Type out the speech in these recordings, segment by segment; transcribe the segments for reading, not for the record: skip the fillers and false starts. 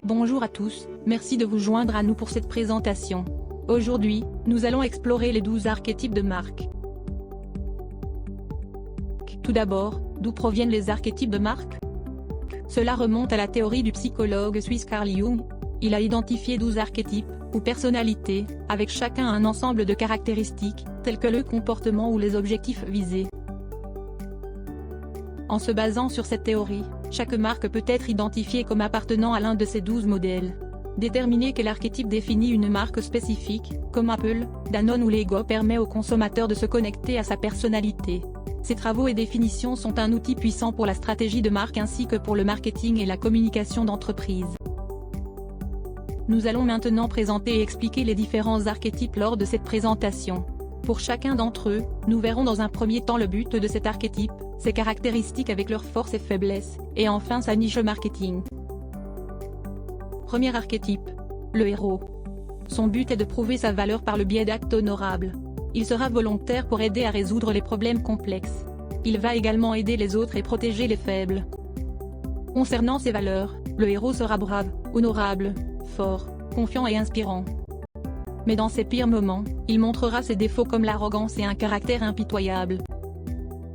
Bonjour à tous, merci de vous joindre à nous pour cette présentation. Aujourd'hui, nous allons explorer les 12 archétypes de marque. Tout d'abord, d'où proviennent les archétypes de marque? Cela remonte à la théorie du psychologue suisse Carl Jung. Il a identifié 12 archétypes, ou personnalités, avec chacun un ensemble de caractéristiques, telles que le comportement ou les objectifs visés. En se basant sur cette théorie, chaque marque peut être identifiée comme appartenant à l'un de ces 12 modèles. Déterminer quel archétype définit une marque spécifique, comme Apple, Danone ou Lego, permet au consommateur de se connecter à sa personnalité. Ces travaux et définitions sont un outil puissant pour la stratégie de marque ainsi que pour le marketing et la communication d'entreprise. Nous allons maintenant présenter et expliquer les différents archétypes lors de cette présentation. Pour chacun d'entre eux, nous verrons dans un premier temps le but de cet archétype, ses caractéristiques avec leurs forces et faiblesses, et enfin sa niche marketing. Premier archétype. Le héros. Son but est de prouver sa valeur par le biais d'actes honorables. Il sera volontaire pour aider à résoudre les problèmes complexes. Il va également aider les autres et protéger les faibles. Concernant ses valeurs, le héros sera brave, honorable, fort, confiant et inspirant. Mais dans ses pires moments, il montrera ses défauts comme l'arrogance et un caractère impitoyable.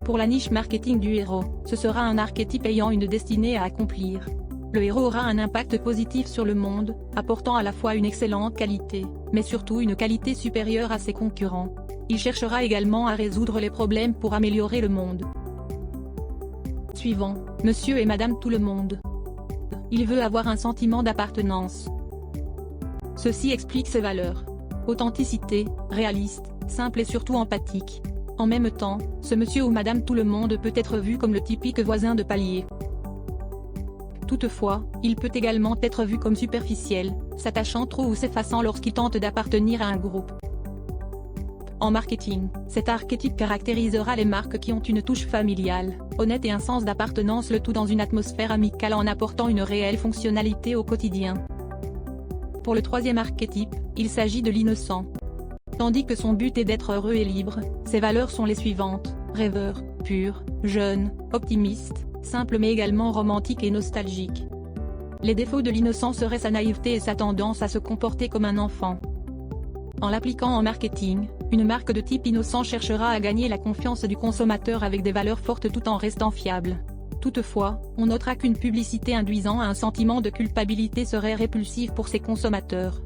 Pour la niche marketing du héros, ce sera un archétype ayant une destinée à accomplir. Le héros aura un impact positif sur le monde, apportant à la fois une excellente qualité, mais surtout une qualité supérieure à ses concurrents. Il cherchera également à résoudre les problèmes pour améliorer le monde. Suivant, Monsieur et Madame tout le monde. Il veut avoir un sentiment d'appartenance. Ceci explique ses valeurs. Authenticité, réaliste, simple et surtout empathique. En même temps, ce monsieur ou madame tout le monde peut être vu comme le typique voisin de palier. Toutefois, il peut également être vu comme superficiel, s'attachant trop ou s'effaçant lorsqu'il tente d'appartenir à un groupe. En marketing, cet archétype caractérisera les marques qui ont une touche familiale, honnête et un sens d'appartenance, le tout dans une atmosphère amicale en apportant une réelle fonctionnalité au quotidien. Pour le troisième archétype, il s'agit de l'innocent. Tandis que son but est d'être heureux et libre, ses valeurs sont les suivantes: rêveur, pur, jeune, optimiste, simple mais également romantique et nostalgique. Les défauts de l'innocent seraient sa naïveté et sa tendance à se comporter comme un enfant. En l'appliquant en marketing, une marque de type innocent cherchera à gagner la confiance du consommateur avec des valeurs fortes tout en restant fiable. Toutefois, on notera qu'une publicité induisant à un sentiment de culpabilité serait répulsive pour ses consommateurs.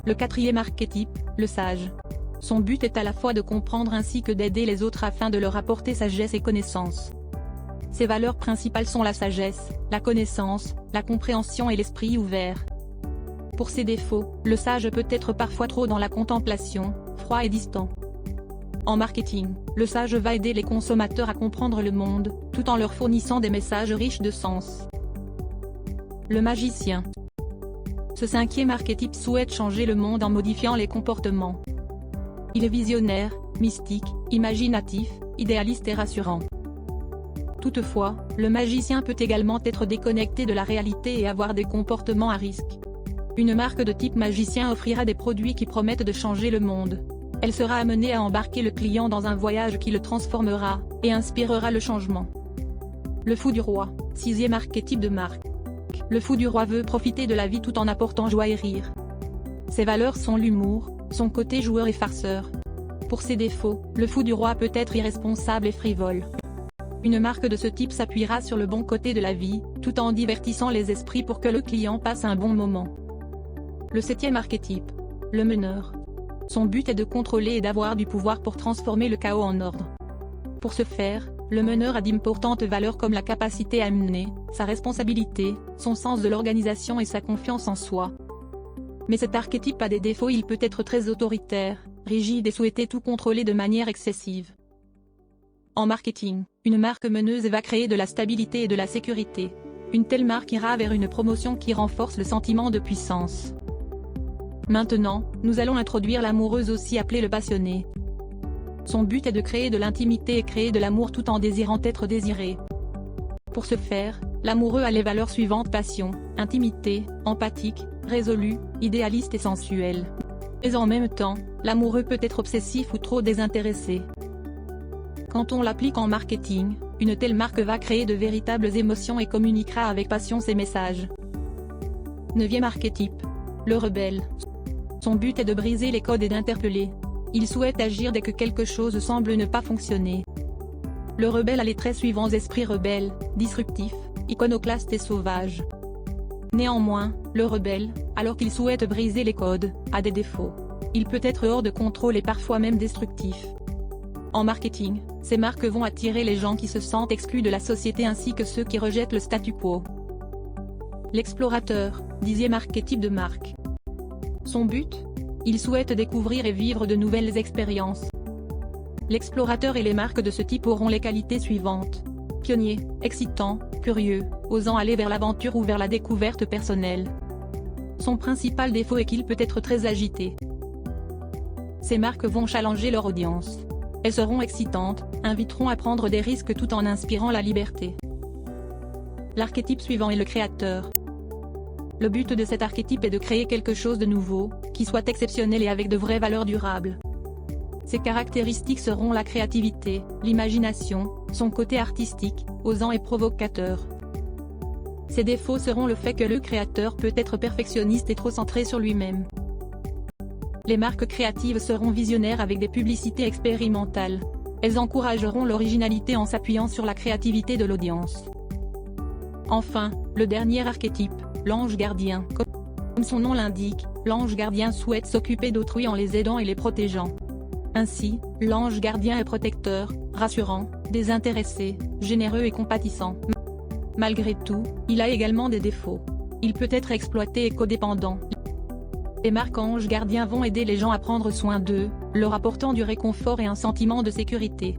Le quatrième archétype, le sage. Son but est à la fois de comprendre ainsi que d'aider les autres afin de leur apporter sagesse et connaissance. Ses valeurs principales sont la sagesse, la connaissance, la compréhension et l'esprit ouvert. Pour ses défauts, le sage peut être parfois trop dans la contemplation, froid et distant. En marketing, le sage va aider les consommateurs à comprendre le monde, tout en leur fournissant des messages riches de sens. Le magicien. Ce cinquième archétype souhaite changer le monde en modifiant les comportements. Il est visionnaire, mystique, imaginatif, idéaliste et rassurant. Toutefois, le magicien peut également être déconnecté de la réalité et avoir des comportements à risque. Une marque de type magicien offrira des produits qui promettent de changer le monde. Elle sera amenée à embarquer le client dans un voyage qui le transformera, et inspirera le changement. Le fou du roi, sixième archétype de marque. Le fou du roi veut profiter de la vie tout en apportant joie et rire. Ses valeurs sont l'humour, son côté joueur et farceur. Pour ses défauts, le fou du roi peut être irresponsable et frivole. Une marque de ce type s'appuiera sur le bon côté de la vie, tout en divertissant les esprits pour que le client passe un bon moment. Le septième archétype. Le meneur. Son but est de contrôler et d'avoir du pouvoir pour transformer le chaos en ordre. Pour ce faire, le meneur a d'importantes valeurs comme la capacité à mener, sa responsabilité, son sens de l'organisation et sa confiance en soi. Mais cet archétype a des défauts, il peut être très autoritaire, rigide et souhaiter tout contrôler de manière excessive. En marketing, une marque meneuse va créer de la stabilité et de la sécurité. Une telle marque ira vers une promotion qui renforce le sentiment de puissance. Maintenant, nous allons introduire l'amoureuse, aussi appelée le passionné. Son but est de créer de l'intimité et créer de l'amour tout en désirant être désiré. Pour ce faire, l'amoureux a les valeurs suivantes: passion, intimité, empathique, résolu, idéaliste et sensuel. Mais en même temps, l'amoureux peut être obsessif ou trop désintéressé. Quand on l'applique en marketing, une telle marque va créer de véritables émotions et communiquera avec passion ses messages. 9e archétype. Le rebelle. Son but est de briser les codes et d'interpeller. Il souhaite agir dès que quelque chose semble ne pas fonctionner. Le rebelle a les traits suivants: esprit rebelle, disruptif, iconoclaste et sauvage. Néanmoins, le rebelle, alors qu'il souhaite briser les codes, a des défauts. Il peut être hors de contrôle et parfois même destructif. En marketing, ces marques vont attirer les gens qui se sentent exclus de la société ainsi que ceux qui rejettent le statu quo. L'explorateur, 10e archétype de marque. Son but? Il souhaite découvrir et vivre de nouvelles expériences. L'explorateur et les marques de ce type auront les qualités suivantes. Pionnier, excitant, curieux, osant aller vers l'aventure ou vers la découverte personnelle. Son principal défaut est qu'il peut être très agité. Ces marques vont challenger leur audience. Elles seront excitantes, inviteront à prendre des risques tout en inspirant la liberté. L'archétype suivant est le créateur. Le but de cet archétype est de créer quelque chose de nouveau, qui soit exceptionnel et avec de vraies valeurs durables. Ses caractéristiques seront la créativité, l'imagination, son côté artistique, osant et provocateur. Ses défauts seront le fait que le créateur peut être perfectionniste et trop centré sur lui-même. Les marques créatives seront visionnaires avec des publicités expérimentales. Elles encourageront l'originalité en s'appuyant sur la créativité de l'audience. Enfin, le dernier archétype, l'ange gardien. Comme son nom l'indique, l'ange gardien souhaite s'occuper d'autrui en les aidant et les protégeant. Ainsi, l'ange gardien est protecteur, rassurant, désintéressé, généreux et compatissant. Malgré tout, il a également des défauts. Il peut être exploité et codépendant. Les marques anges gardiens vont aider les gens à prendre soin d'eux, leur apportant du réconfort et un sentiment de sécurité.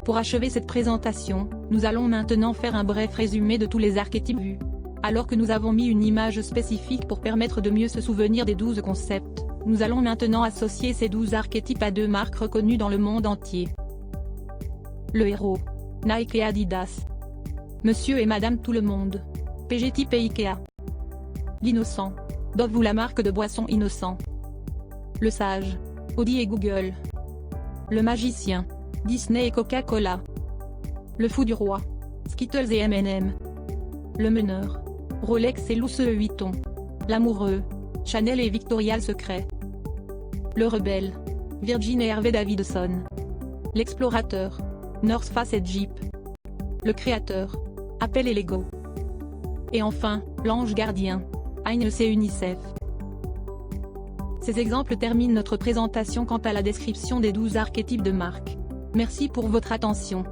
Pour achever cette présentation, nous allons maintenant faire un bref résumé de tous les archétypes vus. Alors que nous avons mis une image spécifique pour permettre de mieux se souvenir des 12 concepts, nous allons maintenant associer ces 12 archétypes à 2 marques reconnues dans le monde entier. Le héros. Nike et Adidas. Monsieur et Madame tout le monde. PG-type et Ikea. L'innocent. Dove ou la marque de boisson Innocent. Le sage. Audi et Google. Le magicien. Disney et Coca-Cola. Le fou du roi. Skittles et M&M. Le meneur. Rolex et Louis Vuitton. L'amoureux. Chanel et Victoria's Secret. Le rebelle. Virgin et Harley Davidson. L'explorateur. North Face et Jeep. Le créateur. Apple et Lego. Et enfin, l'ange gardien. Heinz et UNICEF. Ces exemples terminent notre présentation quant à la description des 12 archétypes de marque. Merci pour votre attention.